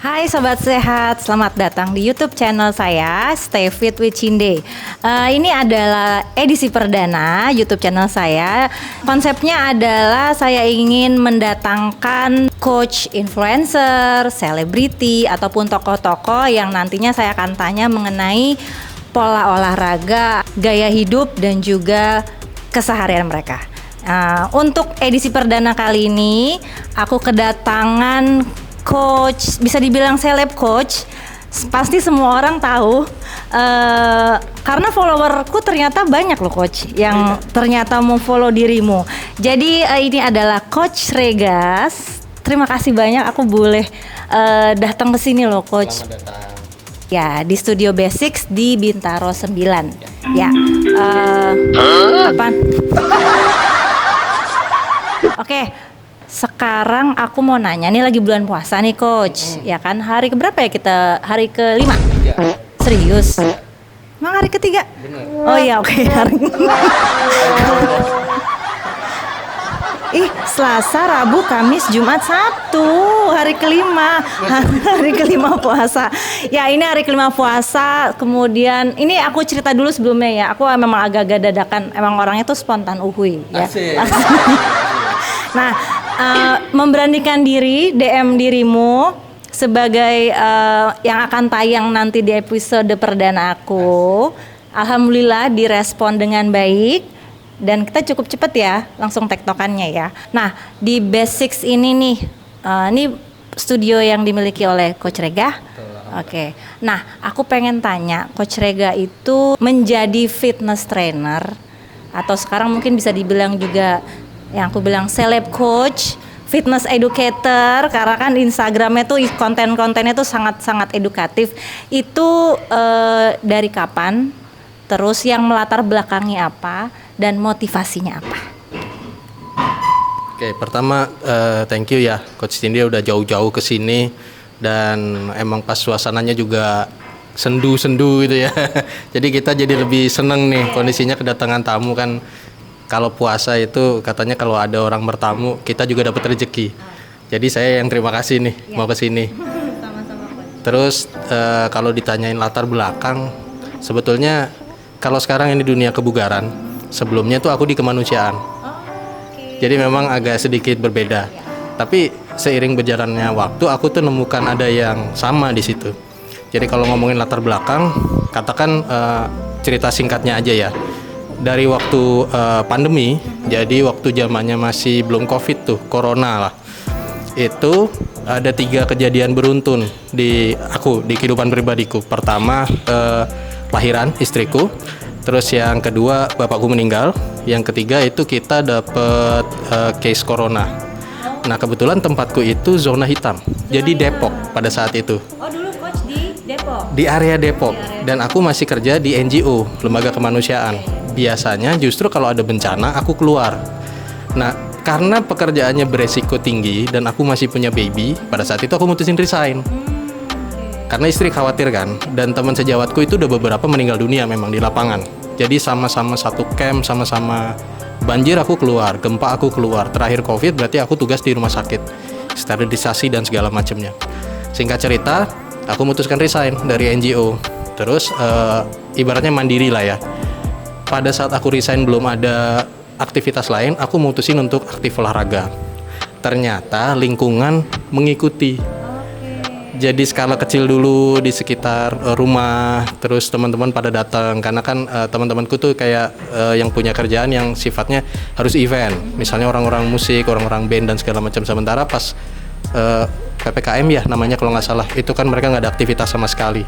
Hai Sobat Sehat, selamat datang di YouTube channel saya, Stay Fit with Cinde. Ini adalah edisi perdana YouTube channel saya. Konsepnya adalah saya ingin mendatangkan coach influencer, selebriti, ataupun tokoh-tokoh yang nantinya saya akan tanya mengenai pola olahraga, gaya hidup, dan juga keseharian mereka. Untuk edisi perdana kali ini, aku kedatangan coach, bisa dibilang seleb coach. Pasti semua orang tahu, karena followerku ternyata banyak loh coach yang ternyata mau follow dirimu. Jadi ini adalah Coach Regas. Terima kasih banyak aku boleh datang ke sini loh coach. Selamat datang. Ya, di Studio Basics di Bintaro 9. Ya. Apaan? Oke. Sekarang aku mau nanya, nih lagi bulan puasa nih coach, ya kan? Hari keberapa ya kita? Hari ke-5? Ya. Serius? Emang hari ketiga? Bener. Oh iya, oke. Selasa, Rabu, Kamis, Jumat, Sabtu, hari kelima, hari kelima puasa. Ya ini hari kelima puasa. Kemudian ini aku cerita dulu sebelumnya ya. Aku memang agak-agak dadakan. Emang orangnya tuh spontan uhuy. Ya. Asik. Nah, memberanikan diri DM dirimu sebagai yang akan tayang nanti di episode perdana aku. Alhamdulillah direspon dengan baik. Dan kita cukup cepet ya, langsung tektokannya ya. Nah, di Basics ini nih, ini studio yang dimiliki oleh Coach Rega. Oke. Nah, aku pengen tanya, Coach Rega itu menjadi fitness trainer atau sekarang mungkin bisa dibilang juga yang aku bilang seleb coach, fitness educator, karena kan Instagramnya tuh konten-kontennya tuh sangat-sangat edukatif. Itu dari kapan? Terus yang melatar belakangi apa? Dan motivasinya apa? Oke, pertama thank you ya Coach Cindy udah jauh-jauh ke sini dan emang pas suasananya juga sendu-sendu gitu ya. Jadi kita jadi lebih seneng nih kondisinya kedatangan tamu kan. Kalau puasa itu katanya kalau ada orang bertamu kita juga dapat rezeki. Jadi saya yang terima kasih nih mau ke sini. Terus kalau ditanyain latar belakang, sebetulnya kalau sekarang ini dunia kebugaran, sebelumnya tuh aku di kemanusiaan. Jadi memang agak sedikit berbeda. Tapi seiring berjalannya waktu, aku tuh nemukan ada yang sama di situ. Jadi kalau ngomongin latar belakang, katakan cerita singkatnya aja ya. Dari waktu pandemi, jadi waktu zamannya masih belum COVID tuh, corona lah. Itu ada 3 kejadian beruntun di aku, di kehidupan pribadiku. Pertama, lahiran istriku. Terus yang kedua bapakku meninggal, yang ketiga itu kita dapet case corona. Nah kebetulan tempatku itu zona hitam, jadi Depok pada saat itu. Oh dulu coach di Depok? Di area Depok, dan aku masih kerja di NGO, lembaga kemanusiaan. Biasanya justru kalau ada bencana aku keluar. Nah karena pekerjaannya beresiko tinggi dan aku masih punya baby, pada saat itu aku mutusin resign. Karena istri khawatir kan, dan teman sejawatku itu udah beberapa meninggal dunia memang di lapangan. Jadi sama-sama satu camp, sama-sama banjir aku keluar, gempa aku keluar. Terakhir COVID berarti aku tugas di rumah sakit, sterilisasi dan segala macamnya. Singkat cerita, aku memutuskan resign dari NGO. Terus ibaratnya mandiri lah ya. Pada saat aku resign belum ada aktivitas lain, aku mutusin untuk aktif olahraga. Ternyata lingkungan mengikuti. Jadi skala kecil dulu di sekitar rumah, terus teman-teman pada datang karena kan teman-temanku tuh kayak yang punya kerjaan yang sifatnya harus event, misalnya orang-orang musik, orang-orang band dan segala macam. Sementara pas PPKM ya namanya kalau nggak salah, itu kan mereka nggak ada aktivitas sama sekali.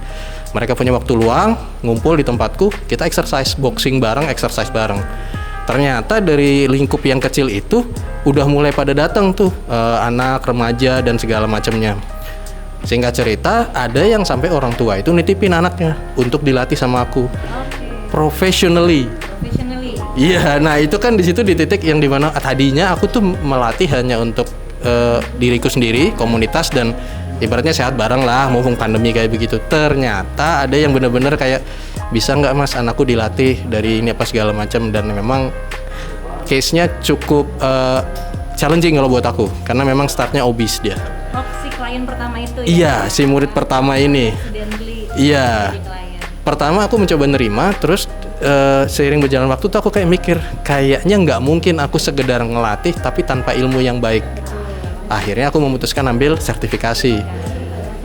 Mereka punya waktu luang, ngumpul di tempatku, kita exercise, boxing bareng, exercise bareng. Ternyata dari lingkup yang kecil itu udah mulai pada datang tuh anak, remaja dan segala macamnya. Singkat cerita, ada yang sampai orang tua itu nitipin anaknya untuk dilatih sama aku, professionally. Iya, nah itu kan di situ di titik yang dimana tadinya aku tuh melatih hanya untuk diriku sendiri, komunitas dan ibaratnya sehat bareng lah, mumpung pandemi kayak begitu. Ternyata ada yang benar-benar kayak bisa nggak mas anakku dilatih dari ini apa segala macam, dan memang case-nya cukup challenging kalau buat aku karena memang startnya obes dia. klien pertama itu ya? Iya, si murid pertama ini. Iya. Pertama aku mencoba nerima, terus seiring berjalan waktu tuh aku kayak mikir, kayaknya nggak mungkin aku sekedar ngelatih tapi tanpa ilmu yang baik. Akhirnya aku memutuskan ambil sertifikasi.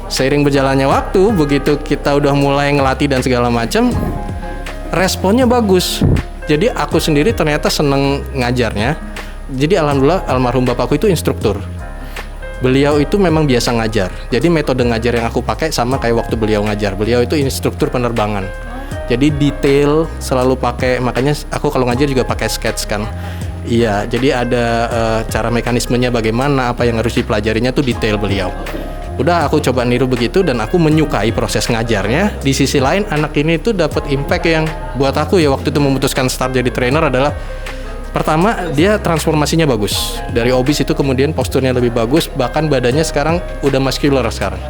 Seiring berjalannya waktu, begitu kita udah mulai ngelatih dan segala macam, responnya bagus. Jadi aku sendiri ternyata seneng ngajarnya. Jadi alhamdulillah almarhum bapakku itu instruktur. Beliau itu memang biasa ngajar. Jadi metode ngajar yang aku pakai sama kayak waktu beliau ngajar. Beliau itu instruktur penerbangan. Jadi detail selalu pakai, makanya aku kalau ngajar juga pakai sketch kan. Iya, jadi ada cara mekanismenya bagaimana, apa yang harus dipelajarinya tuh detail beliau. Udah aku coba niru begitu dan aku menyukai proses ngajarnya. Di sisi lain anak ini tuh dapat impact yang buat aku ya waktu itu memutuskan start jadi trainer adalah pertama dia transformasinya bagus. Dari obes itu kemudian posturnya lebih bagus, bahkan badannya sekarang udah muscular sekarang.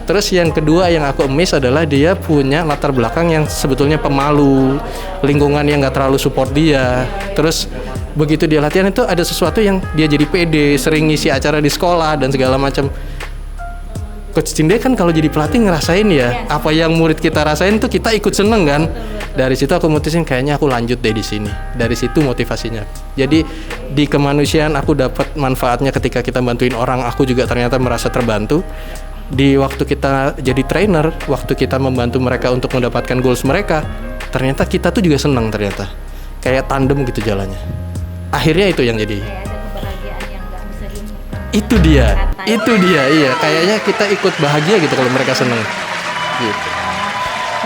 Terus yang kedua yang aku amazed adalah dia punya latar belakang yang sebetulnya pemalu, lingkungan yang gak terlalu support dia. Terus begitu dia latihan itu ada sesuatu yang dia jadi pede, sering ngisi acara di sekolah dan segala macam. Coach Cinde kan kalau jadi pelatih ngerasain ya, apa yang murid kita rasain tuh kita ikut seneng kan. Dari situ aku mutusin kayaknya aku lanjut deh di sini. Dari situ motivasinya. Jadi di kemanusiaan aku dapat manfaatnya ketika kita bantuin orang, aku juga ternyata merasa terbantu. Di waktu kita jadi trainer, waktu kita membantu mereka untuk mendapatkan goals mereka, ternyata kita tuh juga seneng ternyata. Kayak tandem gitu jalannya. Akhirnya itu yang jadi. Itu dia, iya. Kayaknya kita ikut bahagia gitu kalau mereka seneng. Gitu.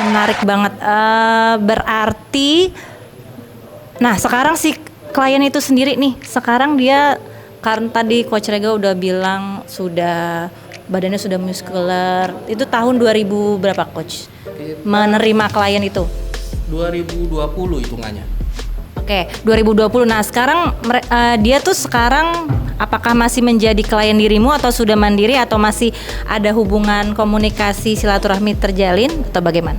Menarik banget. Berarti, nah sekarang si klien itu sendiri nih, sekarang dia karena tadi Coach Rega udah bilang badannya sudah muscular. Itu tahun 2000 berapa Coach? Menerima klien itu? 2020 hitungannya. Oke, 2020. Nah sekarang dia tuh sekarang apakah masih menjadi klien dirimu atau sudah mandiri atau masih ada hubungan komunikasi silaturahmi terjalin atau bagaimana?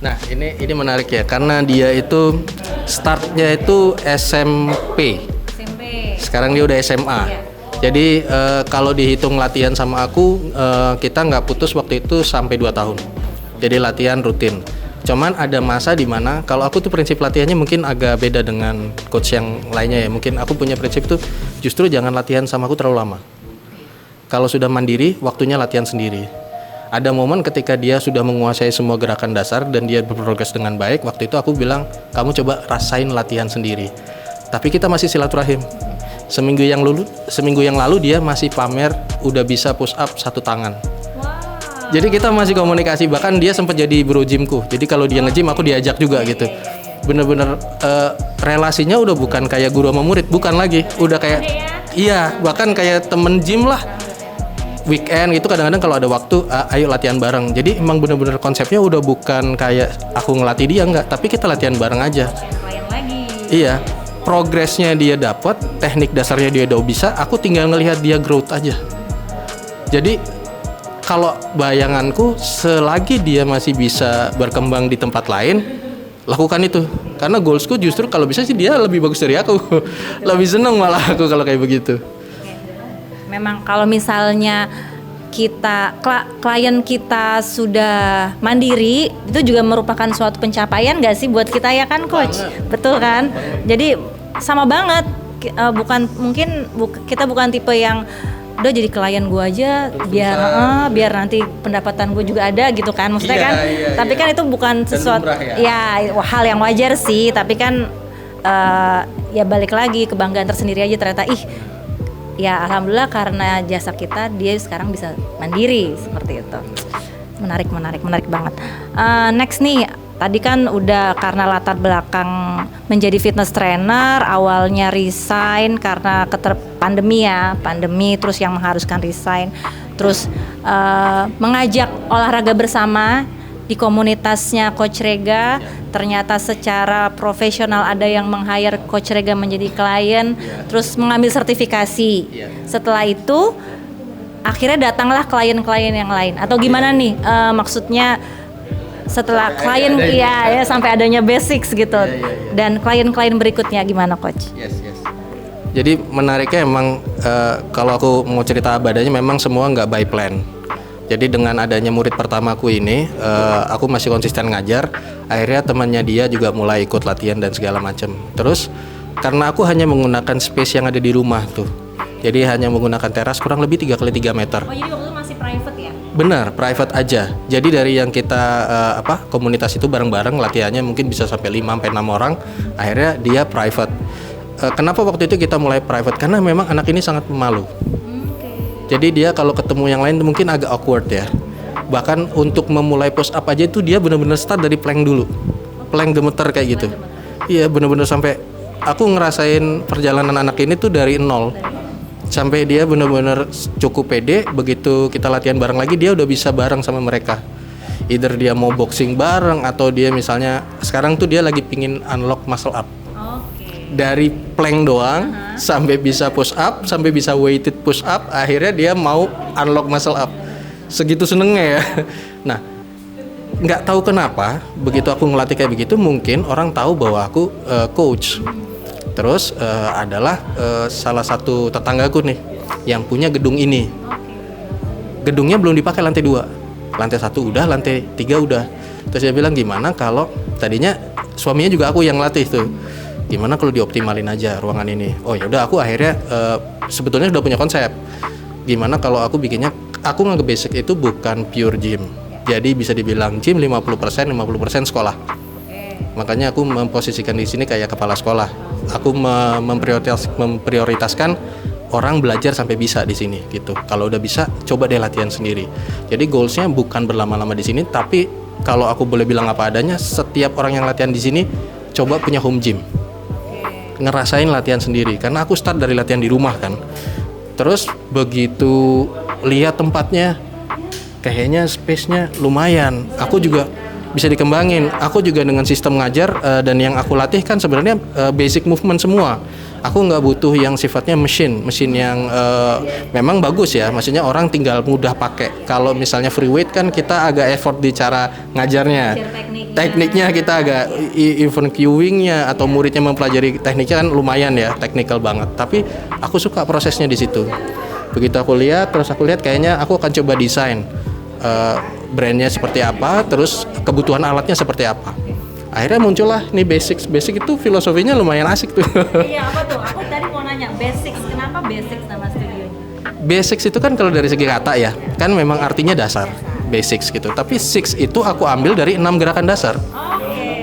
Nah ini menarik ya karena dia itu startnya itu SMP. Sekarang dia udah SMA. Iya. Jadi kalau dihitung latihan sama aku kita nggak putus waktu itu sampai 2 tahun. Jadi latihan rutin. Cuman ada masa di mana kalau aku tuh prinsip latihannya mungkin agak beda dengan coach yang lainnya ya. Mungkin aku punya prinsip tuh justru jangan latihan sama aku terlalu lama. Kalau sudah mandiri, waktunya latihan sendiri. Ada momen ketika dia sudah menguasai semua gerakan dasar dan dia berprogres dengan baik. Waktu itu aku bilang, kamu coba rasain latihan sendiri. Tapi kita masih silaturahim. Seminggu yang lalu dia masih pamer udah bisa push up 1 tangan. Jadi kita masih komunikasi, bahkan dia sempat jadi bro gymku. Jadi kalau dia nge-gym aku diajak juga gitu. Bener-bener relasinya udah bukan kayak guru sama murid, bukan lagi. Udah kayak iya, bahkan kayak temen gym lah. Weekend gitu kadang-kadang kalau ada waktu ayo latihan bareng. Jadi emang bener-bener konsepnya udah bukan kayak aku ngelatih dia enggak, tapi kita latihan bareng aja. Iya. Progresnya dia dapat, teknik dasarnya dia udah bisa, aku tinggal ngelihat dia growth aja. Jadi kalau bayanganku selagi dia masih bisa berkembang di tempat lain, lakukan itu. Karena goalsku justru kalau bisa sih dia lebih bagus dari aku. Lebih seneng malah aku kalau kayak begitu. Memang kalau misalnya klien kita sudah mandiri, itu juga merupakan suatu pencapaian nggak sih buat kita ya kan Coach? Betul kan? Jadi sama banget. Kita bukan tipe yang udah jadi klien gue aja biar nanti pendapatan gue juga ada gitu kan maksudnya kan tapi kan itu bukan sesuatu ya hal yang wajar sih tapi kan ya balik lagi kebanggaan tersendiri aja ternyata ya alhamdulillah karena jasa kita dia sekarang bisa mandiri seperti itu. Menarik banget. Next nih tadi kan udah karena latar belakang menjadi fitness trainer, awalnya resign karena pandemi terus yang mengharuskan resign, terus mengajak olahraga bersama di komunitasnya Coach Rega, ternyata secara profesional ada yang meng-hire Coach Rega menjadi klien, terus mengambil sertifikasi. Setelah itu akhirnya datanglah klien-klien yang lain atau gimana nih maksudnya setelah klien sampai adanya basics gitu dan klien-klien berikutnya gimana Coach? Yes. Jadi menariknya emang kalau aku mau cerita abadanya memang semua nggak by plan. Jadi dengan adanya murid pertamaku ini, aku masih konsisten ngajar. Akhirnya temannya dia juga mulai ikut latihan dan segala macam. Terus karena aku hanya menggunakan space yang ada di rumah tuh, jadi hanya menggunakan teras kurang lebih 3x3 meter. Oh, jadi waktu itu masih private ya? Benar, private aja. Jadi dari yang kita komunitas itu bareng-bareng latihannya mungkin bisa sampai 5-6 orang. Akhirnya dia private. Kenapa waktu itu kita mulai private? Karena memang anak ini sangat pemalu. Jadi dia kalau ketemu yang lain mungkin agak awkward ya. Bahkan untuk memulai push up aja itu dia benar-benar start dari plank dulu. Plank gemeter kayak gitu. Iya, benar-benar sampai aku ngerasain perjalanan anak ini tuh dari nol. Sampai dia benar-benar cukup pede. Begitu kita latihan bareng lagi dia udah bisa bareng sama mereka. Either dia mau boxing bareng atau dia misalnya sekarang tuh dia lagi pingin unlock muscle up. Dari plank doang sampai bisa push up, sampai bisa weighted push up, akhirnya dia mau unlock muscle up. Segitu senengnya ya. Nah, nggak tahu kenapa begitu aku ngelatih kayak begitu, mungkin orang tahu bahwa aku coach. Terus adalah salah satu tetanggaku nih yang punya gedung ini. Gedungnya belum dipakai lantai 2. Lantai 1 udah, lantai 3 udah. Terus dia bilang gimana kalau tadinya suaminya juga aku yang latih tuh. Gimana kalau dioptimalin aja ruangan ini? Oh ya udah, aku akhirnya sebetulnya udah punya konsep. Gimana kalau aku bikinnya, aku nganggep basic itu bukan pure gym. Jadi bisa dibilang gym 50% sekolah. Makanya aku memposisikan di sini kayak kepala sekolah. Aku memprioritaskan orang belajar sampai bisa di sini gitu. Kalau udah bisa, coba deh latihan sendiri. Jadi goalsnya bukan berlama-lama di sini, tapi kalau aku boleh bilang apa adanya, setiap orang yang latihan di sini coba punya home gym. Ngerasain latihan sendiri, karena aku start dari latihan di rumah kan. Terus begitu lihat tempatnya, kayaknya space-nya lumayan, aku juga bisa dikembangin. Aku juga dengan sistem ngajar dan yang aku latih kan sebenarnya basic movement semua. Aku nggak butuh yang sifatnya mesin yang memang bagus ya, maksudnya orang tinggal mudah pakai. Kalau misalnya free weight kan kita agak effort di cara ngajarnya, tekniknya kita agak even cueing-nya atau muridnya mempelajari tekniknya kan lumayan ya, technical banget. Tapi aku suka prosesnya di situ. Begitu aku lihat, terus aku lihat kayaknya aku akan coba desain brandnya seperti apa, terus kebutuhan alatnya seperti apa. Akhirnya muncullah nih basic itu filosofinya lumayan asik tuh. Iya, apa tuh? Aku tadi mau nanya basics, kenapa basics nama studionya? Basics itu kan kalau dari segi kata ya, kan memang artinya dasar, basics gitu. Tapi six itu aku ambil dari 6 gerakan dasar.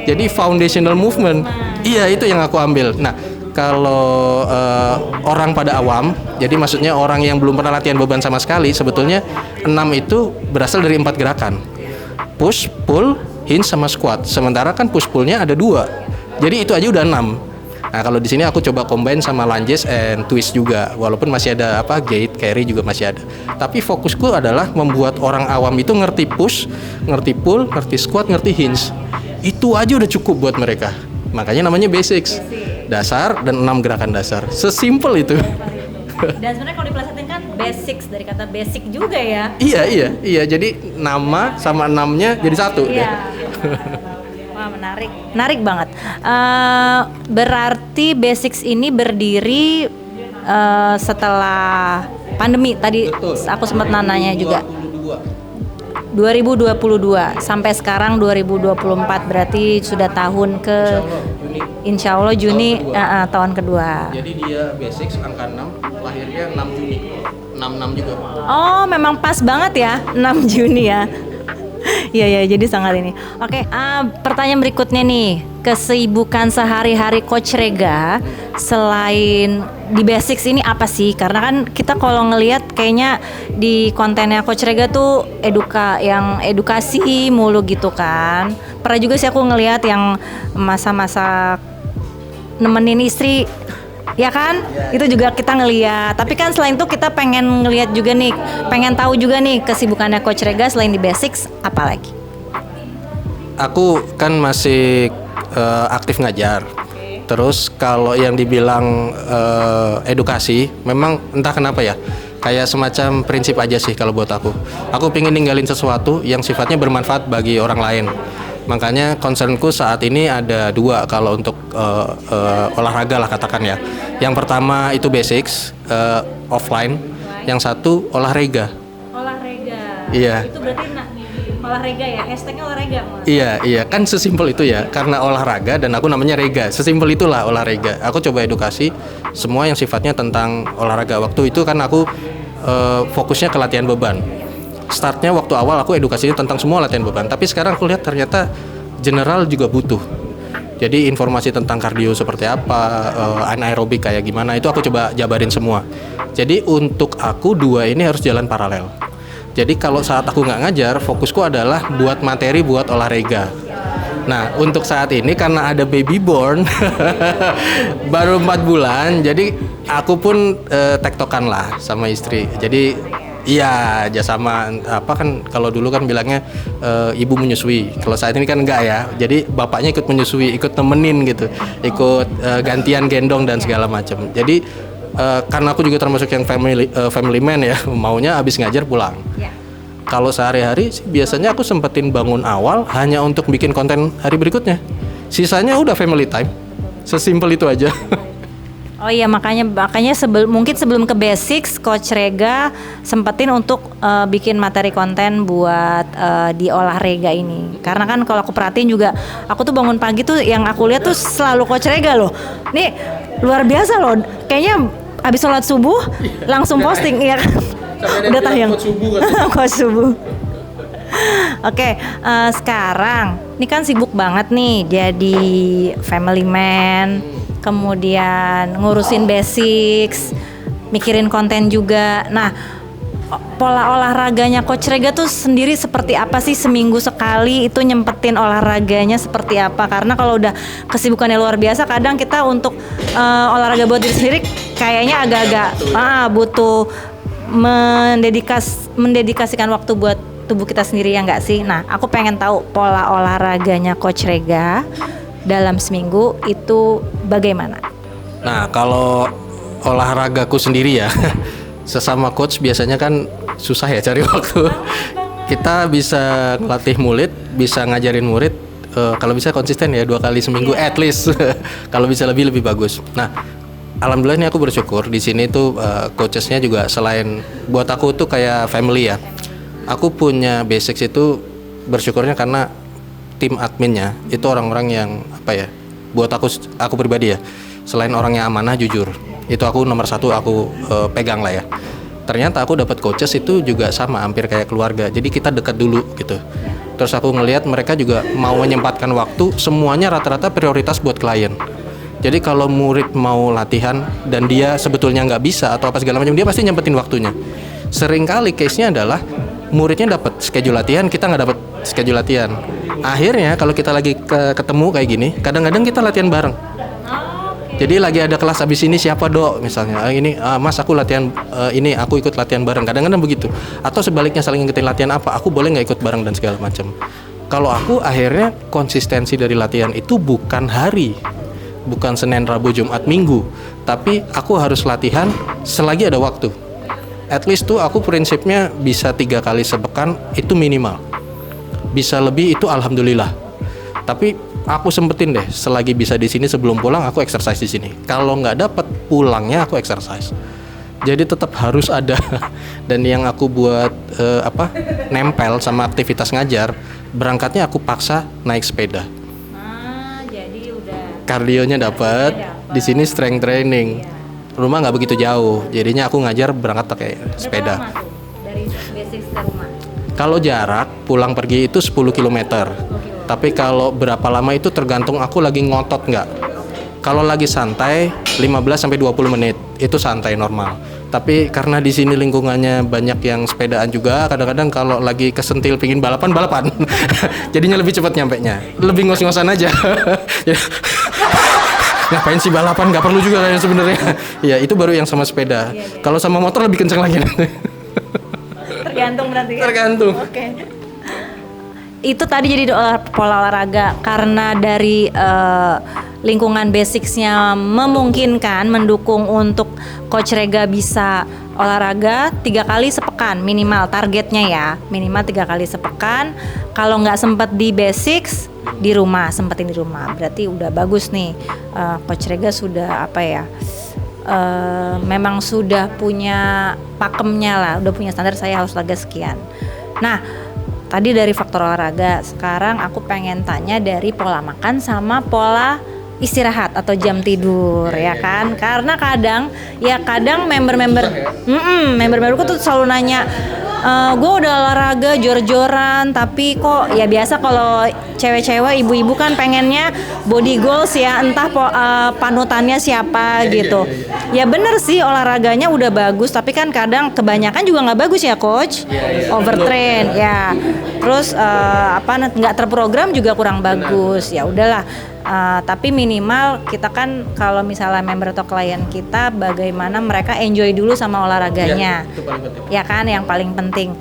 Jadi foundational movement. Iya, itu yang aku ambil. Nah, kalau orang pada awam, jadi maksudnya orang yang belum pernah latihan beban sama sekali, sebetulnya 6 itu berasal dari 4 gerakan. Push, pull, hinge sama squat. Sementara kan push pullnya ada 2. Jadi itu aja udah 6. Nah, kalau di sini aku coba combine sama lunges and twist juga. Walaupun masih ada gate, carry juga masih ada. Tapi fokusku adalah membuat orang awam itu ngerti push, ngerti pull, ngerti squat, ngerti hinge. Itu aja udah cukup buat mereka. Makanya namanya basics. Dasar dan 6 gerakan dasar. Sesimpel itu. Dan sebenarnya kalau dipelesetin kan basics, dari kata basic juga ya. Iya. Jadi nama sama 6-nya jadi satu. Iya. Wah, menarik banget. Berarti basics ini berdiri setelah pandemi. Tadi aku sempat nanya juga. 2022 sampai sekarang 2024, berarti sudah tahun ke Insya Allah Juni tahun kedua. Jadi dia basics angka 6, lahirnya 6 Juni. 66 juga. Oh, memang pas banget ya 6 Juni ya. Iya, jadi sangat ini. Oke, pertanyaan berikutnya nih. Kesibukan sehari-hari Coach Rega selain di basics ini apa sih? Karena kan kita kalau ngelihat kayaknya di kontennya Coach Rega tuh edukasi mulu gitu kan. Pernah juga sih aku ngelihat yang masa-masa nemenin istri, ya kan? Itu juga kita ngelihat. Tapi kan selain itu kita pengen ngelihat juga nih, pengen tahu juga nih kesibukannya Coach Rega selain di basics apa lagi? Aku kan masih aktif ngajar. Terus kalau yang dibilang edukasi, memang entah kenapa ya, kayak semacam prinsip aja sih kalau buat aku. Aku pengen ninggalin sesuatu yang sifatnya bermanfaat bagi orang lain. Makanya concernku saat ini ada dua kalau untuk olahraga lah katakan ya. Yang pertama itu basics offline, yang satu olahraga. Olahraga. Iya. Itu berarti olahraga ya, hashtagnya olahraga. Iya, kan sesimpel itu ya. Karena olahraga dan aku namanya Rega. Sesimpel itulah olahraga. Aku coba edukasi semua yang sifatnya tentang olahraga. Waktu itu kan aku fokusnya ke latihan beban. Startnya waktu awal aku edukasinya tentang semua latihan beban. Tapi sekarang aku lihat ternyata general juga butuh. Jadi informasi tentang kardio seperti apa, anaerobik kayak gimana, itu aku coba jabarin semua. Jadi untuk aku dua ini harus jalan paralel. Jadi kalau saat aku nggak ngajar, fokusku adalah buat materi buat olahraga. Nah untuk saat ini karena ada baby born baru 4 bulan, jadi aku pun tektokan lah sama istri. Jadi iya aja sama apa kan kalau dulu kan bilangnya ibu menyusui. Kalau saat ini kan enggak ya. Jadi bapaknya ikut menyusui, ikut temenin gitu, ikut gantian gendong dan segala macam. Jadi karena aku juga termasuk yang family man ya, maunya abis ngajar pulang. Kalau sehari-hari sih biasanya aku sempetin bangun awal hanya untuk bikin konten hari berikutnya. Sisanya udah family time. Sesimpel itu aja. Oh iya, makanya mungkin sebelum ke basics, Coach Rega sempetin untuk bikin materi konten buat di olahraga ini. Karena kan kalau aku perhatiin juga, aku tuh bangun pagi tuh yang aku lihat tuh selalu Coach Rega loh. Nih luar biasa loh. Kayaknya abis sholat subuh langsung posting ya kan. Udah tayang. Coach subuh. Oke, sekarang ini kan sibuk banget nih jadi family man, kemudian ngurusin basics, mikirin konten juga. Nah, pola olahraganya Coach Rega tuh sendiri seperti apa sih? Seminggu sekali itu nyempetin olahraganya seperti apa? Karena kalau udah kesibukannya luar biasa, kadang kita untuk olahraga buat diri sendiri kayaknya agak-agak butuh mendedikasikan waktu buat tubuh kita sendiri, ya nggak sih? Nah, aku pengen tahu pola olahraganya Coach Rega dalam seminggu itu bagaimana? Nah, kalau olahragaku sendiri ya, sesama coach biasanya kan susah ya cari waktu. Kita bisa ngelatih murid, bisa ngajarin murid, kalau bisa konsisten ya 2 kali seminggu at least. Kalau bisa lebih bagus. Nah, alhamdulillah ini aku bersyukur di sini tuh coachesnya juga selain buat aku tuh kayak family ya. Aku punya basics itu bersyukurnya karena tim adminnya itu orang-orang yang apa ya, buat aku pribadi ya, selain orangnya amanah, jujur, itu aku nomor 1 aku pegang lah ya. Ternyata aku dapat coaches itu juga sama, hampir kayak keluarga, jadi kita dekat dulu gitu. Terus aku ngelihat mereka juga mau menyempatkan waktu, semuanya rata-rata prioritas buat klien. Jadi kalau murid mau latihan dan dia sebetulnya nggak bisa atau apa segala macam, dia pasti nyempetin waktunya. Seringkali case-nya adalah muridnya dapat schedule latihan, kita nggak dapat schedule latihan. Akhirnya kalau kita lagi ketemu kayak gini, kadang-kadang kita latihan bareng. Jadi lagi ada kelas habis ini siapa dok misalnya, ini mas aku latihan ini, aku ikut latihan bareng. Kadang-kadang begitu. Atau sebaliknya saling ngikutin latihan apa, aku boleh nggak ikut bareng dan segala macam. Kalau aku akhirnya konsistensi dari latihan itu bukan hari, bukan Senin, Rabu, Jumat, Minggu, tapi aku harus latihan selagi ada waktu. At least tuh aku prinsipnya bisa 3 kali sepekan itu minimal. Bisa lebih itu alhamdulillah. Tapi aku sempetin deh selagi bisa di sini, sebelum pulang aku exercise di sini. Kalau nggak dapat pulangnya aku exercise. Jadi tetap harus ada. Dan yang aku buat nempel sama aktivitas ngajar, berangkatnya aku paksa naik sepeda. Jadi udah Kardionya dapat, di sini strength training. Rumah nggak begitu jauh, jadinya aku ngajar berangkat pakai sepeda. Berapa lama tuh dari basics ke rumah? Kalau jarak pulang pergi itu 10 km. Tapi kalau berapa lama itu tergantung aku lagi ngotot nggak. Kalau lagi santai 15-20 menit itu santai normal. Tapi karena di sini lingkungannya banyak yang sepedaan juga, kadang-kadang kalau lagi kesentil pingin balapan. Jadinya lebih cepat nyampenya. Lebih ngos-ngosan aja. Ngapain sih balapan, nggak perlu juga kan sebenarnya. Ya itu baru yang sama sepeda. Kalau sama motor lebih kenceng lagi. Tergantung berarti. Tergantung. Oke. itu tadi jadi pola olahraga karena dari lingkungan basicsnya memungkinkan mendukung untuk Coach Rega bisa olahraga 3 kali sepekan minimal targetnya ya, minimal 3 kali sepekan. Kalau nggak sempet di basics di rumah, sempetin di rumah, berarti udah bagus nih. Coach Rega sudah apa ya, memang sudah punya pakemnya lah, udah punya standar saya harus olahraga sekian. Nah, tadi dari faktor olahraga, sekarang aku pengen tanya dari pola makan sama pola istirahat atau jam tidur ya kan, karena kadang member-memberku tuh selalu nanya, gue udah olahraga jor-joran tapi kok ya biasa kalau cewek-cewek ibu-ibu kan pengennya body goals ya, entah panutannya siapa gitu. Ya bener sih olahraganya udah bagus tapi kan kadang kebanyakan juga nggak bagus ya coach, overtrain ya, terus nggak terprogram juga kurang bagus. Ya udahlah. Tapi minimal kita kan kalau misalnya member atau klien kita, bagaimana mereka enjoy dulu sama olahraganya, ya kan yang paling penting.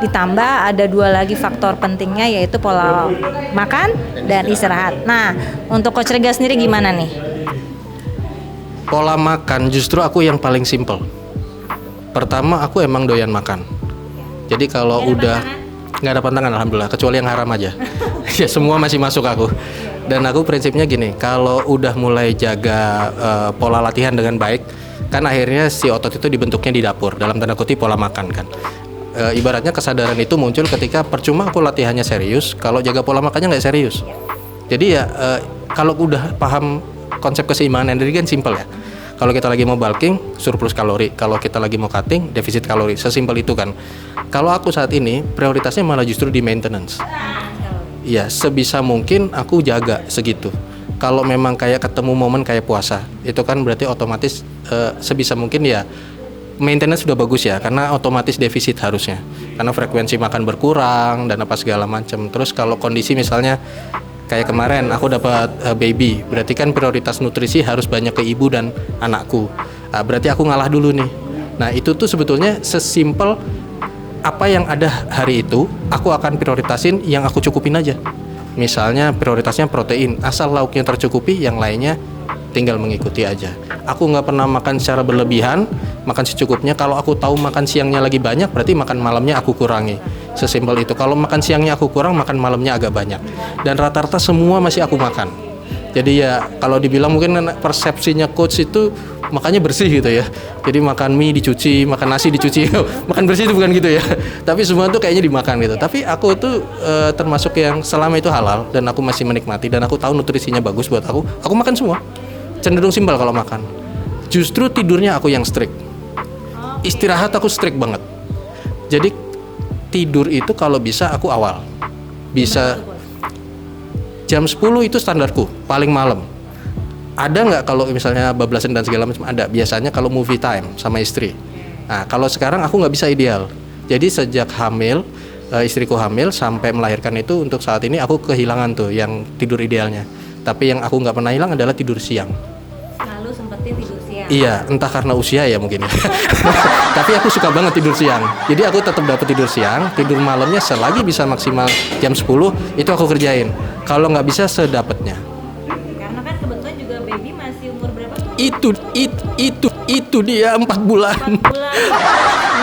Ditambah ada 2 lagi faktor pentingnya yaitu pola makan dan istirahat. Nah untuk Coach Rega sendiri gimana nih? Pola makan justru aku yang paling simple. Pertama aku emang doyan makan. Jadi kalau udah nggak ada pantangan alhamdulillah, kecuali yang haram aja. Ya semua masih masuk aku. Dan aku prinsipnya gini, kalau udah mulai jaga pola latihan dengan baik, kan akhirnya si otot itu dibentuknya di dapur, dalam tanda kutip pola makan kan. Ibaratnya kesadaran itu muncul ketika percuma aku latihannya serius, kalau jaga pola makannya nggak serius. Jadi ya kalau udah paham konsep keseimbangan energi kan simple ya. Kalau kita lagi mau bulking, surplus kalori. Kalau kita lagi mau cutting, defisit kalori. Sesimpel itu kan. Kalau aku saat ini, prioritasnya malah justru di maintenance. Ya, sebisa mungkin aku jaga segitu. Kalau memang kayak ketemu momen kayak puasa, itu kan berarti otomatis sebisa mungkin ya maintenance sudah bagus ya, karena otomatis defisit harusnya. Karena frekuensi makan berkurang dan apa segala macam. Terus kalau kondisi misalnya kayak kemarin aku dapat baby, berarti kan prioritas nutrisi harus banyak ke ibu dan anakku. Berarti aku ngalah dulu nih. Nah, itu tuh sebetulnya sesimpel apa yang ada hari itu, aku akan prioritasin yang aku cukupin aja. Misalnya prioritasnya protein, asal lauknya tercukupi, yang lainnya tinggal mengikuti aja. Aku nggak pernah makan secara berlebihan, makan secukupnya. Kalau aku tahu makan siangnya lagi banyak, berarti makan malamnya aku kurangi. Sesimpel itu. Kalau makan siangnya aku kurang, makan malamnya agak banyak. Dan rata-rata semua masih aku makan. Jadi ya kalau dibilang mungkin persepsinya coach itu makannya bersih gitu ya. Jadi makan mie dicuci, makan nasi dicuci. Makan bersih itu bukan gitu ya. Tapi semua tuh kayaknya dimakan gitu. Tapi aku tuh termasuk yang selama itu halal dan aku masih menikmati dan aku tahu nutrisinya bagus buat aku. Aku makan semua. Cenderung simpel kalau makan. Justru tidurnya aku yang strict. Istirahat aku strict banget. Jadi tidur itu kalau bisa aku awal. Bisa jam 10 itu standarku, paling malam. Ada nggak kalau misalnya bablasan dan segala macam? Ada, biasanya kalau movie time sama istri. Nah, kalau sekarang aku nggak bisa ideal. Jadi sejak hamil, istriku hamil sampai melahirkan itu untuk saat ini aku kehilangan tuh yang tidur idealnya. Tapi yang aku nggak pernah hilang adalah tidur siang. Selalu sempetin tidur siang? Iya, entah karena usia ya mungkin. Tapi aku suka banget tidur siang. Jadi aku tetap dapat tidur siang, tidur malamnya selagi bisa maksimal jam 10, itu aku kerjain. Kalau nggak bisa sedapatnya. Karena kan kebetulan juga baby masih umur berapa tuh? Itu dia 4 bulan. 4 bulan.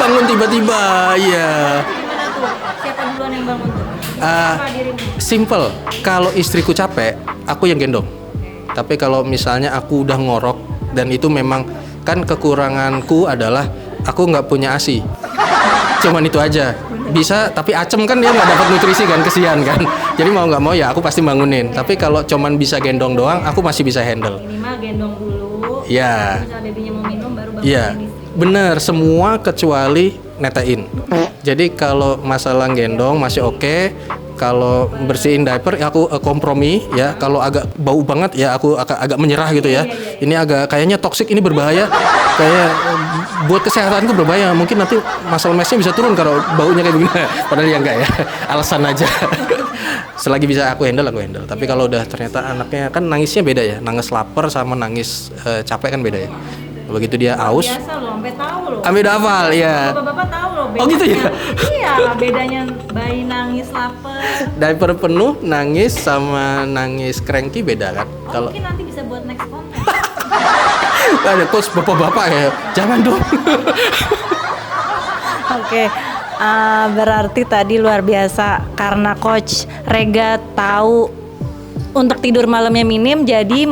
Bangun tiba-tiba, ya. Gimana tuh? Siapa duluan yang bangun tuh? Apa dirimu? Simple. Kalau istriku capek, aku yang gendong. Tapi kalau misalnya aku udah ngorok dan itu memang kan kekuranganku adalah aku nggak punya ASI. Cuman itu aja. Bisa, tapi acem kan dia nggak dapat nutrisi kan, kesian kan. Jadi mau nggak mau ya aku pasti bangunin. Tapi kalau cuman bisa gendong doang, aku masih bisa handle. Minimal gendong dulu. Iya. Misalnya babynya mau minum baru bangunin Iya, istri. bener, semua kecuali netain. Jadi kalau masalah gendong masih oke. Kalau bersihin diaper ya aku kompromi ya. Kalau agak bau banget ya aku agak menyerah gitu ya. Ini agak kayaknya toksik, ini berbahaya. Kayak buat kesehatanku berbahaya. Mungkin nanti muscle mass-nya bisa turun kalau baunya kayak begini. Padahal ya enggak ya. Alasan aja. Selagi bisa aku handle. Tapi kalau udah ternyata anaknya kan nangisnya beda ya. Nangis lapar sama nangis capek kan beda ya. Begitu dia aus. Biasa loh, sampai tahu loh. Ambil hafal, ya. Bapak-bapak tahu loh. Oh gitu ya? Iya. Apa bedanya bayi nangis lapar? Diaper penuh, nangis sama nangis cranky beda kan? Oh, mungkin nanti bisa buat next konten. Ada coach bapak-bapak ya, jangan dong. Oke, berarti tadi luar biasa karena Coach Rega tahu untuk tidur malamnya minim, jadi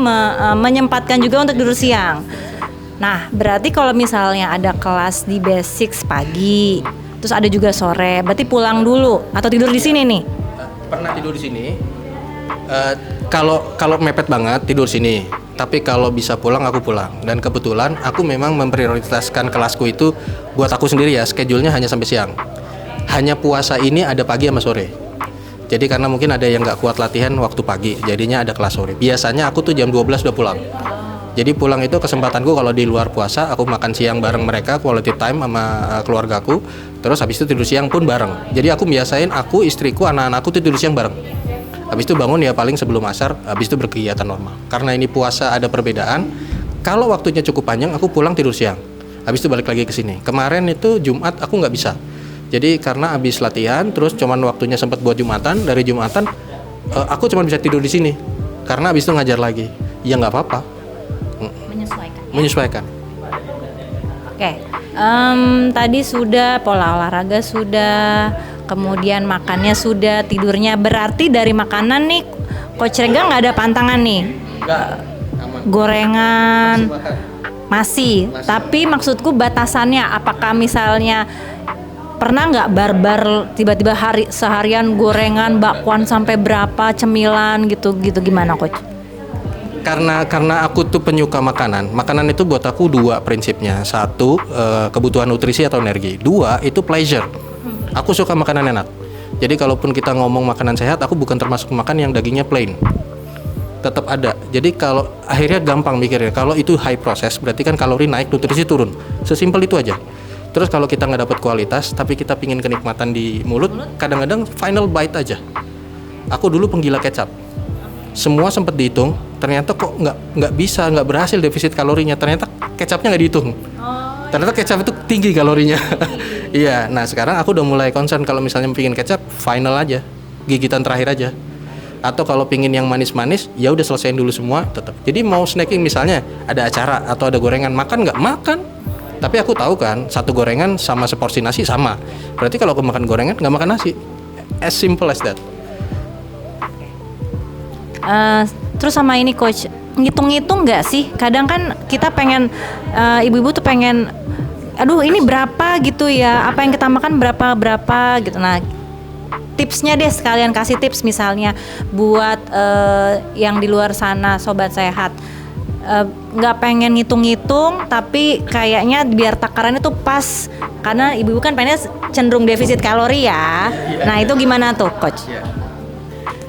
menyempatkan juga untuk tidur siang. Nah, berarti kalau misalnya ada kelas di basics pagi, terus ada juga sore, berarti pulang dulu atau tidur di sini nih? Pernah tidur di sini. Kalau mepet banget tidur sini. Tapi kalau bisa pulang aku pulang. Dan kebetulan aku memang memprioritaskan kelasku itu buat aku sendiri ya. Schedule-nya hanya sampai siang. Hanya puasa ini ada pagi sama sore. Jadi karena mungkin ada yang nggak kuat latihan waktu pagi, jadinya ada kelas sore. Biasanya aku tuh jam 12 udah pulang. Jadi pulang itu kesempatanku kalau di luar puasa, aku makan siang bareng mereka, quality time sama keluargaku. Terus habis itu tidur siang pun bareng. Jadi aku biasain aku, istriku, anak-anakku tuh tidur siang bareng. Habis itu bangun ya paling sebelum asar, habis itu berkegiatan normal. Karena ini puasa ada perbedaan. Kalau waktunya cukup panjang, aku pulang tidur siang. Habis itu balik lagi ke sini. Kemarin itu Jumat aku nggak bisa. Jadi karena habis latihan, terus cuman waktunya sempat buat Jumatan. Dari Jumatan, aku cuma bisa tidur di sini. Karena habis itu ngajar lagi. Ya nggak apa-apa. Menyesuaikan. Oke, tadi sudah pola olahraga sudah, kemudian makannya sudah, tidurnya. Berarti dari makanan nih, Coach Rega nggak ada pantangan nih? Nggak, aman. Gorengan masih. Tapi maksudku batasannya, apakah misalnya pernah nggak barbar tiba-tiba seharian gorengan, bakwan sampai berapa, cemilan gitu gimana Coach? Karena aku tuh penyuka makanan itu buat aku dua prinsipnya. Satu, kebutuhan nutrisi atau energi. Dua, itu pleasure. Aku suka makanan enak. Jadi kalaupun kita ngomong makanan sehat, aku bukan termasuk makan yang dagingnya plain. Tetap ada. Jadi kalau akhirnya gampang mikirnya, kalau itu high process berarti kan kalori naik, nutrisi turun. Sesimpel itu aja. Terus kalau kita nggak dapat kualitas, tapi kita pingin kenikmatan di mulut, kadang-kadang final bite aja. Aku dulu penggila kecap. Semua sempat dihitung, ternyata kok nggak berhasil defisit kalorinya. Ternyata kecapnya nggak dihitung. Ternyata kecap itu tinggi kalorinya. Iya, nah sekarang aku udah mulai concern kalau misalnya pingin kecap, final aja, gigitan terakhir aja. Atau kalau pingin yang manis-manis, ya udah selesaiin dulu semua tetap. Jadi mau snacking misalnya ada acara atau ada gorengan, makan nggak? Makan. Tapi aku tahu kan, satu gorengan sama seporsi nasi sama. Berarti kalau aku makan gorengan nggak makan nasi. As simple as that. Terus sama ini Coach, ngitung-ngitung nggak sih? Kadang kan kita pengen, ibu-ibu tuh pengen, aduh ini berapa gitu ya, apa yang kita makan berapa gitu. Nah, tipsnya deh sekalian kasih tips misalnya buat yang di luar sana sobat sehat, nggak pengen ngitung-ngitung tapi kayaknya biar takarannya tuh pas, karena ibu-ibu kan pengennya cenderung defisit kalori ya. Nah itu gimana tuh Coach?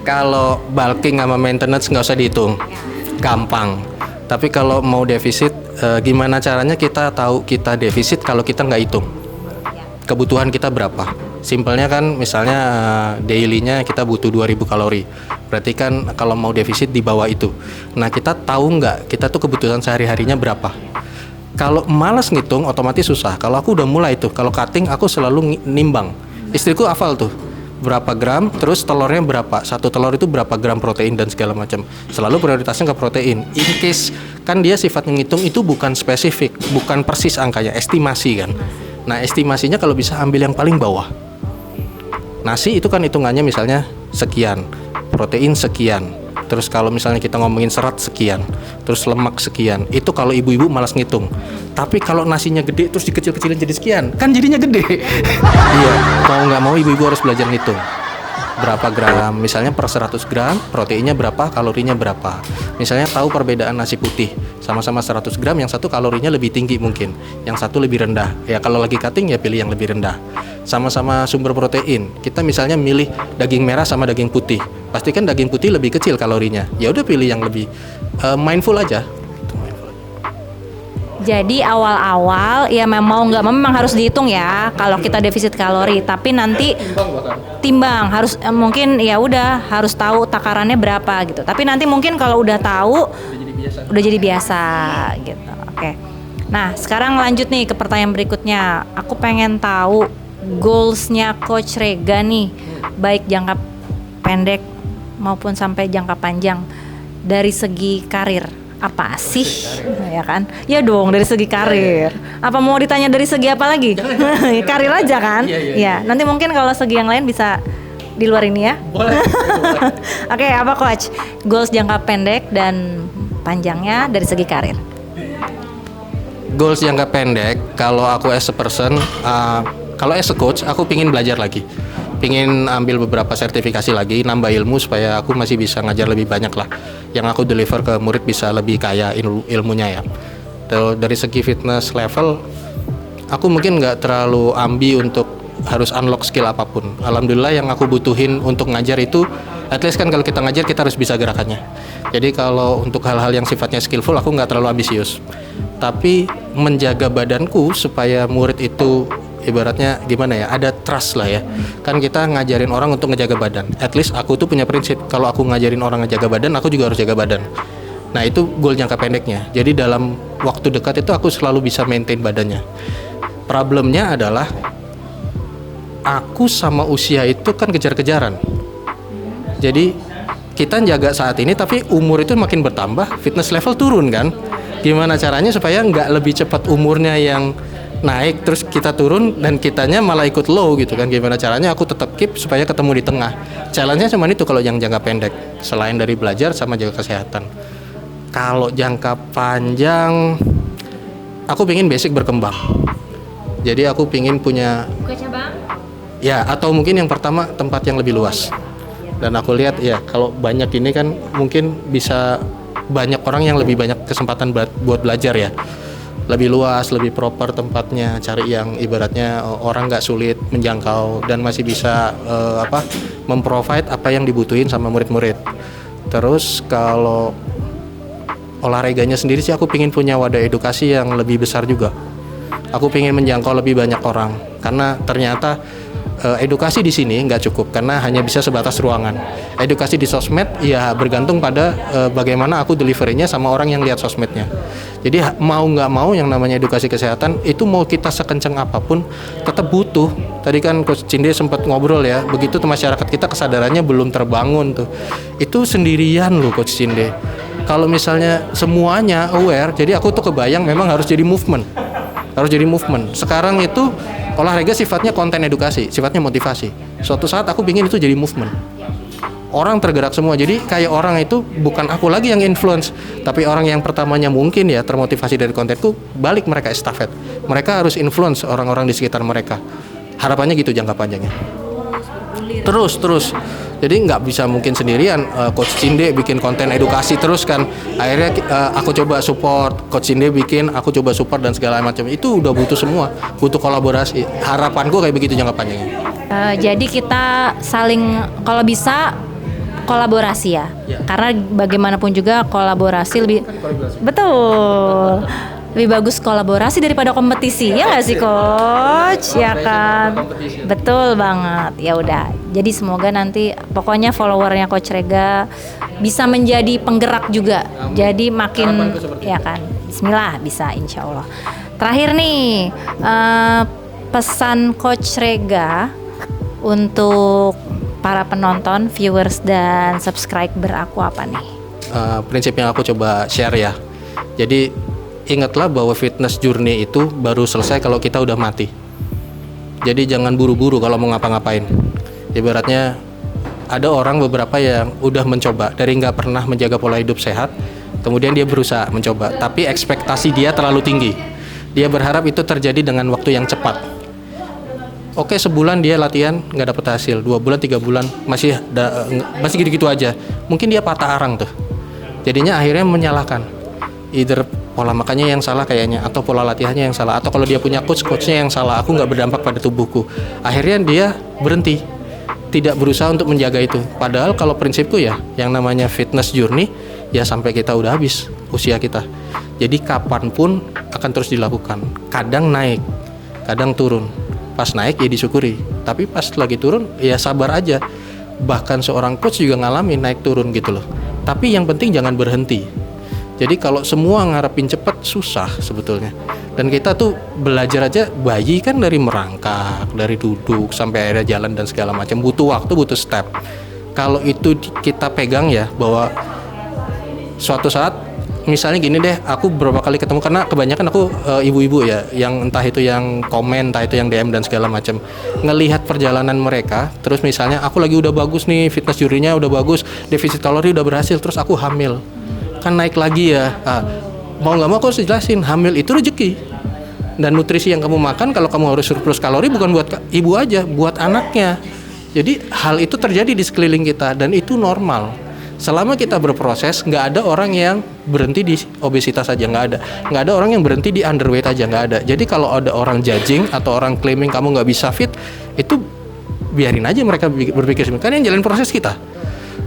Kalau bulking sama maintenance nggak usah dihitung, gampang. Tapi kalau mau defisit, gimana caranya kita tahu kita defisit kalau kita nggak hitung kebutuhan kita berapa? Simpelnya kan misalnya daily-nya kita butuh 2000 kalori. Berarti kan kalau mau defisit di bawah itu. Nah kita tahu nggak kita tuh kebutuhan sehari-harinya berapa? Kalau malas ngitung otomatis susah. Kalau aku udah mulai tuh, kalau cutting aku selalu nimbang. Istriku hafal tuh berapa gram, terus telurnya berapa, satu telur itu berapa gram protein dan segala macam. Selalu prioritasnya ke protein. In case kan dia sifat ngitung itu bukan spesifik, bukan persis angkanya, estimasi kan. Nah estimasinya kalau bisa ambil yang paling bawah. Nasi itu kan hitungannya misalnya sekian, protein sekian. Terus kalau misalnya kita ngomongin serat sekian, terus lemak sekian, itu kalau ibu-ibu malas ngitung. Tapi kalau nasinya gede terus dikecil-kecilin jadi sekian, kan jadinya gede. Iya, mau nggak mau ibu-ibu harus belajar ngitung. Berapa gram, misalnya per 100 gram, proteinnya berapa, kalorinya berapa. Misalnya tahu perbedaan nasi putih, sama-sama 100 gram, yang satu kalorinya lebih tinggi mungkin, yang satu lebih rendah. Ya kalau lagi cutting ya pilih yang lebih rendah. Sama-sama sumber protein, kita misalnya milih daging merah sama daging putih, pastikan daging putih lebih kecil kalorinya. Ya udah pilih yang lebih mindful aja. Jadi awal-awal ya memang nggak memang harus dihitung ya kalau kita defisit kalori, tapi nanti timbang harus mungkin ya udah harus tahu takarannya berapa gitu. Tapi nanti mungkin kalau udah tahu udah jadi biasa gitu. Oke. Nah, sekarang lanjut nih ke pertanyaan berikutnya. Aku pengen tahu goalsnya Coach Rega nih, baik jangka pendek maupun sampai jangka panjang dari segi karir, apa sih? Ya kan? Ya dong, dari segi karir. Apa mau ditanya dari segi apa lagi? Karir aja kan? Ya, nanti mungkin kalau segi yang lain bisa di luar ini ya. Boleh. Oke, apa Coach? Goals jangka pendek dan panjangnya dari segi karir. Goals jangka pendek, kalau aku as a person, kalau as a coach, aku pingin belajar lagi. Pingin ambil beberapa sertifikasi lagi, nambah ilmu supaya aku masih bisa ngajar lebih banyak lah. Yang aku deliver ke murid bisa lebih kaya ilmunya ya. Dari segi fitness level, aku mungkin nggak terlalu ambi untuk harus unlock skill apapun. Alhamdulillah yang aku butuhin untuk ngajar itu, at least kan kalau kita ngajar kita harus bisa gerakannya. Jadi kalau untuk hal-hal yang sifatnya skillful aku nggak terlalu ambisius. Tapi menjaga badanku supaya murid itu ibaratnya gimana ya, ada trust lah ya. Kan kita ngajarin orang untuk ngejaga badan. At least aku tuh punya prinsip, kalau aku ngajarin orang ngejaga badan, aku juga harus jaga badan. Nah itu goal jangka pendeknya. Jadi dalam waktu dekat itu aku selalu bisa maintain badannya. Problemnya adalah aku sama usia itu kan kejar-kejaran. Jadi kita jaga saat ini tapi umur itu makin bertambah, fitness level turun kan. Gimana caranya supaya nggak lebih cepat umurnya yang naik terus kita turun dan kitanya malah ikut low gitu kan. Gimana caranya aku tetap keep supaya ketemu di tengah. Challenge-nya cuma itu kalau yang jangka pendek, selain dari belajar sama jaga kesehatan. Kalau jangka panjang, aku pengen basic berkembang. Jadi aku pengen punya Buka cabang? ya, atau mungkin yang pertama tempat yang lebih luas. Dan aku lihat ya kalau banyak ini kan mungkin bisa banyak orang yang lebih banyak kesempatan buat belajar ya. Lebih luas, lebih proper tempatnya, cari yang ibaratnya orang nggak sulit menjangkau dan masih bisa memprovide apa yang dibutuhin sama murid-murid. Terus kalau olahraganya sendiri sih aku pengen punya wadah edukasi yang lebih besar juga. Aku pengen menjangkau lebih banyak orang karena ternyata edukasi di sini nggak cukup karena hanya bisa sebatas ruangan. Edukasi di sosmed ya bergantung pada bagaimana aku deliverynya sama orang yang lihat sosmednya. Jadi mau nggak mau yang namanya edukasi kesehatan itu mau kita sekencang apapun tetap butuh. Tadi kan Coach Cinde sempat ngobrol ya, begitu tuh masyarakat kita kesadarannya belum terbangun tuh. Itu sendirian loh Coach Cinde. Kalau misalnya semuanya aware, jadi aku tuh kebayang memang harus jadi movement. Harus jadi movement. Sekarang itu olahraga sifatnya konten edukasi, sifatnya motivasi. Suatu saat aku ingin itu jadi movement. Orang tergerak semua, jadi kayak orang itu bukan aku lagi yang influence, tapi orang yang pertamanya mungkin ya termotivasi dari kontenku, balik mereka estafet. Mereka harus influence orang-orang di sekitar mereka. Harapannya gitu jangka panjangnya. Terus. Jadi nggak bisa mungkin sendirian. Coach Cinde bikin konten edukasi terus kan. Akhirnya aku coba support. Coach Cinde bikin, aku coba support dan segala macam. Itu udah butuh semua, butuh kolaborasi. Harapanku kayak begitu jangka panjangnya. Jadi kita saling kalau bisa kolaborasi ya. Karena bagaimanapun juga kolaborasi lebih betul. Lebih bagus kolaborasi daripada kompetisi. Ya nggak sih Coach? Ya kan? Betul banget. Ya udah. Jadi semoga nanti pokoknya followernya Coach Rega bisa menjadi penggerak juga. Jadi makin ya kan. Bismillah bisa insya Allah. Terakhir nih pesan Coach Rega untuk para penonton, viewers dan subscriber aku apa nih? Prinsip yang aku coba share ya. Jadi ingatlah bahwa fitness journey itu baru selesai kalau kita udah mati. Jadi jangan buru-buru kalau mau ngapa-ngapain. Ibaratnya ada orang beberapa yang udah mencoba dari nggak pernah menjaga pola hidup sehat, kemudian dia berusaha mencoba, tapi ekspektasi dia terlalu tinggi. Dia berharap itu terjadi dengan waktu yang cepat. Oke, sebulan dia latihan nggak dapet hasil, 2 bulan, 3 bulan masih gitu-gitu aja. Mungkin dia patah arang tuh. Jadinya akhirnya menyalahkan. Either pola makannya yang salah kayaknya, atau pola latihannya yang salah, atau kalau dia punya coachnya yang salah, aku nggak berdampak pada tubuhku. Akhirnya dia berhenti, tidak berusaha untuk menjaga itu. Padahal kalau prinsipku ya, yang namanya fitness journey ya sampai kita udah habis usia kita. Jadi kapanpun akan terus dilakukan. Kadang naik, kadang turun. Pas naik ya disyukuri, tapi pas lagi turun ya sabar aja. Bahkan seorang coach juga ngalamin naik turun gitu loh. Tapi yang penting jangan berhenti. Jadi kalau semua ngarepin cepet susah sebetulnya. Dan kita tuh belajar aja, bayi kan dari merangkak, dari duduk sampai akhirnya jalan dan segala macam, butuh waktu, butuh step. Kalau itu kita pegang ya, bahwa suatu saat misalnya gini deh, aku beberapa kali ketemu, karena kebanyakan aku ibu-ibu ya, yang entah itu yang komen, entah itu yang DM dan segala macam, ngelihat perjalanan mereka. Terus misalnya aku lagi udah bagus nih, fitness journey-nya udah bagus, defisit kalori udah berhasil, terus aku hamil, kan naik lagi ya. Mau nggak mau aku harus jelasin, hamil itu rezeki, dan nutrisi yang kamu makan, kalau kamu harus surplus kalori, bukan buat ibu aja, buat anaknya. Jadi hal itu terjadi di sekeliling kita, dan itu normal. Selama kita berproses, nggak ada orang yang berhenti di obesitas aja, nggak ada orang yang berhenti di underweight aja, nggak ada. Jadi kalau ada orang judging atau orang claiming kamu nggak bisa fit, itu biarin aja mereka berpikir seperti itu. Kan yang jalan proses kita.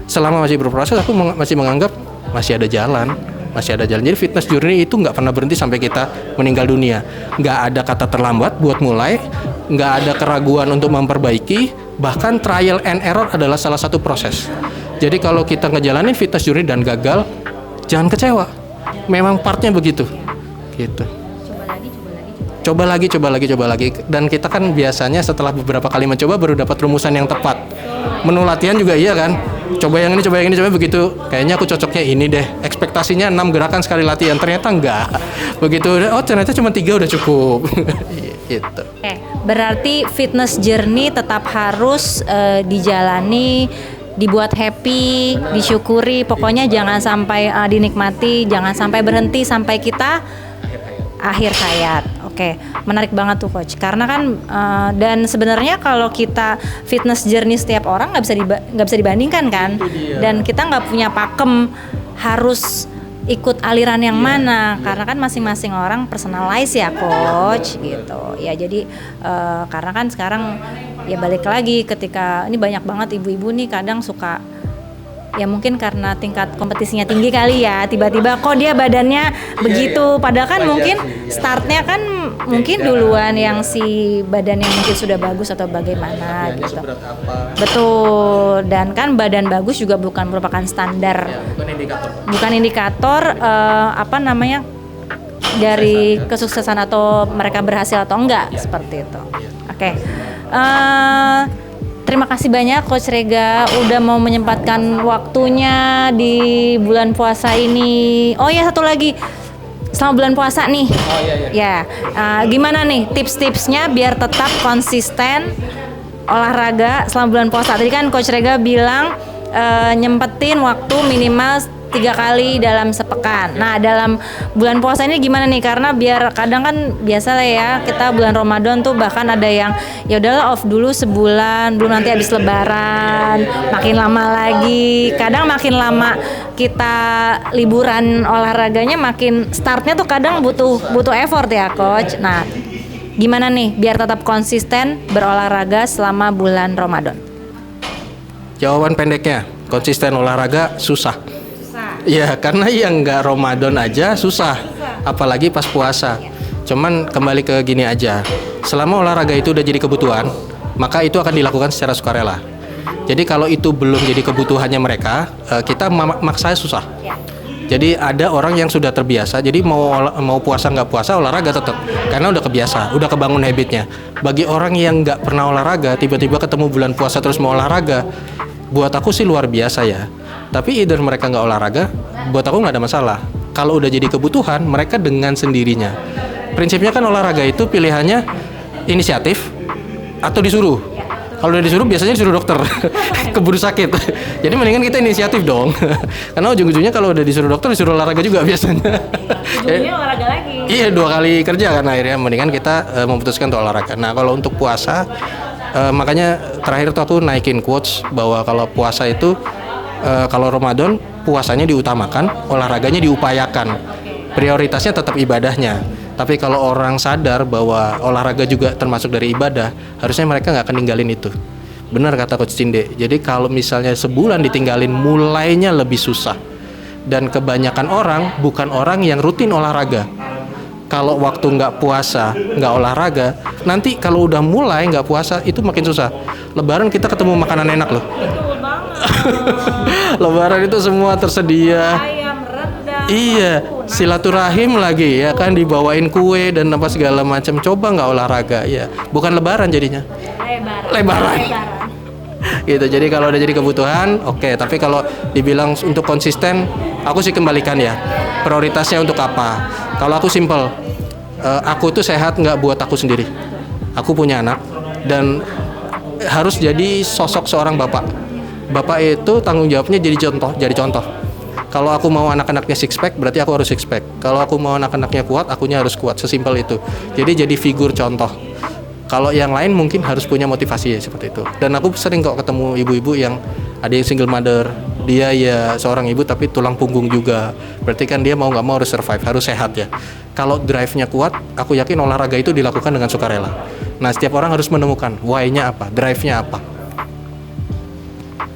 Selama masih berproses, aku masih menganggap masih ada jalan. Jadi fitness journey itu nggak pernah berhenti sampai kita meninggal dunia. Nggak ada kata terlambat buat mulai, nggak ada keraguan untuk memperbaiki, bahkan trial and error adalah salah satu proses. Jadi kalau kita ngejalanin fitness journey dan gagal, jangan kecewa. Memang partnya begitu. Gitu. Coba lagi. Dan kita kan biasanya setelah beberapa kali mencoba baru dapat rumusan yang tepat. Menu latihan juga iya kan. Coba yang ini, coba begitu. Kayaknya aku cocoknya ini deh. Ekspektasinya 6 gerakan sekali latihan, ternyata enggak. Begitu, oh ternyata cuma 3 udah cukup. Gitu. Berarti fitness journey tetap harus dijalani, dibuat happy, disyukuri, pokoknya jangan sampai dinikmati, jangan sampai berhenti sampai kita akhir hayat. Oke, menarik banget tuh coach. Karena kan dan sebenarnya kalau kita fitness journey setiap orang nggak bisa dibandingkan kan. Dan kita nggak punya pakem harus ikut aliran yang mana, karena kan masing-masing orang personalize ya coach gitu. Ya jadi karena kan sekarang ya balik lagi, ketika ini banyak banget ibu-ibu nih kadang suka, ya mungkin karena tingkat kompetisinya tinggi kali ya, tiba-tiba kok dia badannya begitu, padahal kan mungkin startnya kan mungkin duluan yang si badannya mungkin sudah bagus atau bagaimana gitu. Betul, dan kan badan bagus juga bukan merupakan standar, bukan indikator dari kesuksesan atau mereka berhasil atau enggak, seperti itu. Oke. Terima kasih banyak Coach Rega udah mau menyempatkan waktunya di bulan puasa ini. Oh ya, satu lagi, selama bulan puasa nih. Oh iya. Ya, gimana nih tips-tipsnya biar tetap konsisten olahraga selama bulan puasa? Tadi kan Coach Rega bilang nyempetin waktu minimal 3 kali dalam sepekan. Nah, dalam bulan puasa ini gimana nih? Karena biar kadang kan biasa lah ya, kita bulan Ramadan tuh bahkan ada yang ya udahlah off dulu sebulan, belum nanti habis lebaran, makin lama lagi. Kadang makin lama kita liburan olahraganya makin startnya tuh kadang butuh effort ya, coach. Nah, gimana nih biar tetap konsisten berolahraga selama bulan Ramadan? Jawaban pendeknya, konsisten olahraga susah. Ya, karena yang nggak Ramadan aja susah, apalagi pas puasa. Cuman kembali ke gini aja, selama olahraga itu udah jadi kebutuhan, maka itu akan dilakukan secara sukarela. Jadi kalau itu belum jadi kebutuhannya mereka, kita maksa susah. Jadi ada orang yang sudah terbiasa, jadi mau puasa nggak puasa olahraga tetap, karena udah kebiasa, udah kebangun habitnya. Bagi orang yang nggak pernah olahraga, tiba-tiba ketemu bulan puasa terus mau olahraga, buat aku sih luar biasa ya. Tapi either mereka nggak olahraga, buat aku nggak ada masalah. Kalau udah jadi kebutuhan, mereka dengan sendirinya. Prinsipnya kan olahraga itu pilihannya inisiatif atau disuruh. Kalau udah disuruh biasanya disuruh dokter, keburu sakit. Jadi mendingan kita inisiatif dong. Karena ujung-ujungnya kalau udah disuruh dokter disuruh olahraga juga biasanya. Ujungnya olahraga lagi. Iya, 2 kali kerja kan akhirnya. Mendingan kita memutuskan untuk olahraga. Nah kalau untuk puasa, makanya terakhir tuh aku naikin quotes bahwa kalau puasa itu kalau Ramadan puasanya diutamakan, olahraganya diupayakan. Prioritasnya tetap ibadahnya. Tapi kalau orang sadar bahwa olahraga juga termasuk dari ibadah, harusnya mereka nggak akan ninggalin itu. Benar kata Coach Cinde. Jadi kalau misalnya sebulan ditinggalin, mulainya lebih susah. Dan kebanyakan orang bukan orang yang rutin olahraga. Kalau waktu nggak puasa, nggak olahraga, nanti kalau udah mulai nggak puasa itu makin susah. Lebaran kita ketemu makanan enak loh. Lebaran itu semua tersedia. Ayam, rendang, Iya, silaturahim lagi ya kan, dibawain kue dan apa segala macam. Coba nggak olahraga, ya bukan lebaran jadinya. Lebaran. Gitu. Jadi kalau udah jadi kebutuhan, oke. Tapi kalau dibilang untuk konsisten, aku sih kembalikan ya. Prioritasnya untuk apa? Kalau aku simple, aku tuh sehat nggak buat aku sendiri. Aku punya anak dan harus jadi sosok seorang bapak. Bapak itu tanggung jawabnya jadi contoh. Kalau aku mau anak-anaknya six pack, berarti aku harus six pack. Kalau aku mau anak-anaknya kuat, akunya harus kuat. Sesimpel itu. Jadi figur contoh. Kalau yang lain mungkin harus punya motivasi ya seperti itu. Dan aku sering kok ketemu ibu-ibu yang ada yang single mother. Dia ya seorang ibu tapi tulang punggung juga. Berarti kan dia mau nggak mau harus survive, harus sehat ya. Kalau drive-nya kuat, aku yakin olahraga itu dilakukan dengan sukarela. Nah, setiap orang harus menemukan why-nya apa, drive-nya apa.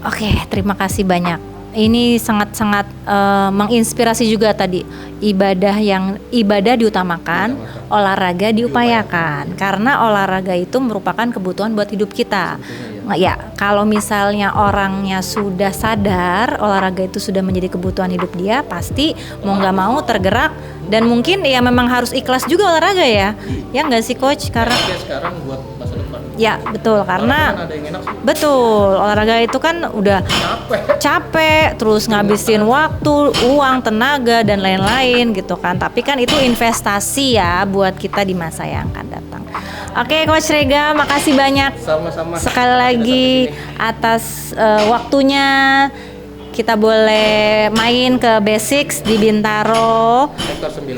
Oke, terima kasih banyak. Ini sangat-sangat menginspirasi juga tadi. Ibadah diutamakan, olahraga diupayakan. Karena olahraga itu merupakan kebutuhan buat hidup kita. Ya, kalau misalnya orangnya sudah sadar olahraga itu sudah menjadi kebutuhan hidup dia, pasti mau nggak mau tergerak dan mungkin ya memang harus ikhlas juga olahraga ya. Ya nggak sih coach? Karena sekarang buat masa depan. Ya betul, karena betul olahraga itu kan udah capek, terus ngabisin waktu, uang, tenaga dan lain-lain gitu kan. Tapi kan itu investasi ya buat kita di masa yang akan datang. Oke, Coach Rega, makasih banyak. Sama-sama. Sekali lagi atas waktunya. Kita boleh main ke Basics di Bintaro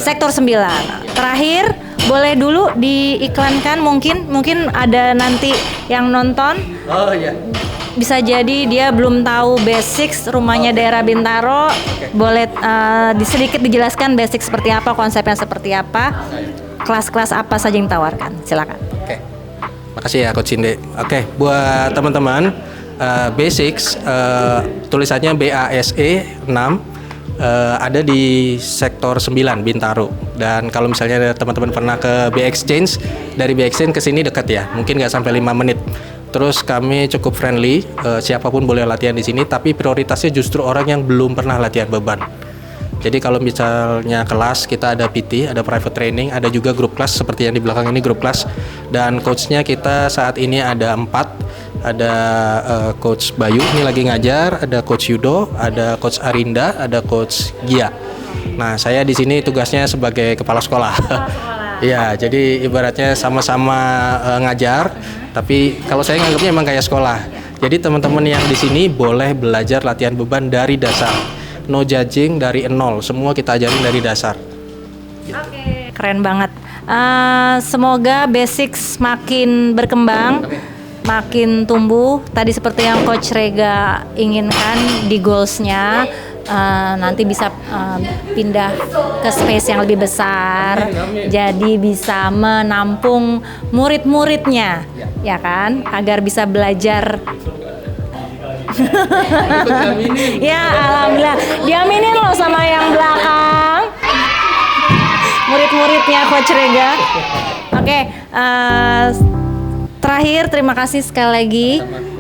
Sektor 9. Terakhir boleh dulu diiklankan, mungkin ada nanti yang nonton. Oh iya. Bisa jadi dia belum tahu Basics, rumahnya daerah Bintaro. Boleh sedikit dijelaskan Basics seperti apa, konsepnya seperti apa, kelas-kelas apa saja yang ditawarkan. Silakan. Oke. Makasih ya Coach Cinde. Oke, buat teman-teman, Basics tulisannya BASE 6 ada di sektor 9 Bintaro. Dan kalau misalnya teman-teman pernah ke B-Exchange, dari B-Exchange ke sini dekat ya, mungkin nggak sampai 5 menit. Terus kami cukup friendly, siapapun boleh latihan di sini, tapi prioritasnya justru orang yang belum pernah latihan beban. Jadi kalau misalnya kelas, kita ada PT, ada private training, ada juga grup kelas seperti yang di belakang ini, grup kelas. Dan coachnya kita saat ini ada 4. Ada Coach Bayu, ini lagi ngajar, ada Coach Yudo, ada Coach Arinda, ada Coach Gia. Nah, saya di sini tugasnya sebagai kepala sekolah. Iya, jadi ibaratnya sama-sama ngajar, tapi kalau saya nganggapnya emang kayak sekolah. Jadi teman-teman yang di sini boleh belajar latihan beban dari dasar. No judging, dari nol, semua kita ajarin dari dasar. Oke, keren banget. Semoga Basics makin berkembang, makin tumbuh. Tadi seperti yang Coach Rega inginkan di goals-nya, nanti bisa pindah ke space yang lebih besar. Jadi bisa menampung murid-muridnya, ya kan? Agar bisa belajar. Ya, alhamdulillah. Diaminin loh sama yang belakang. Murid-muridnya Coach Rega. Oke, terakhir terima kasih sekali lagi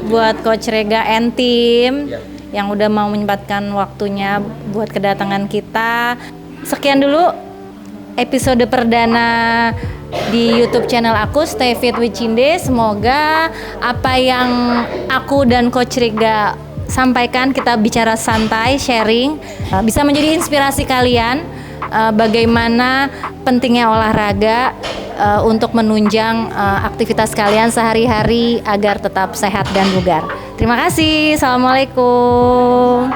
buat Coach Rega and tim yang udah mau menyempatkan waktunya buat kedatangan kita. Sekian dulu episode perdana di YouTube channel aku, Stay Fit with Cinde. Semoga apa yang aku dan Coach Rega sampaikan, kita bicara santai, sharing, bisa menjadi inspirasi kalian bagaimana pentingnya olahraga untuk menunjang aktivitas kalian sehari-hari agar tetap sehat dan bugar. Terima kasih. Assalamualaikum.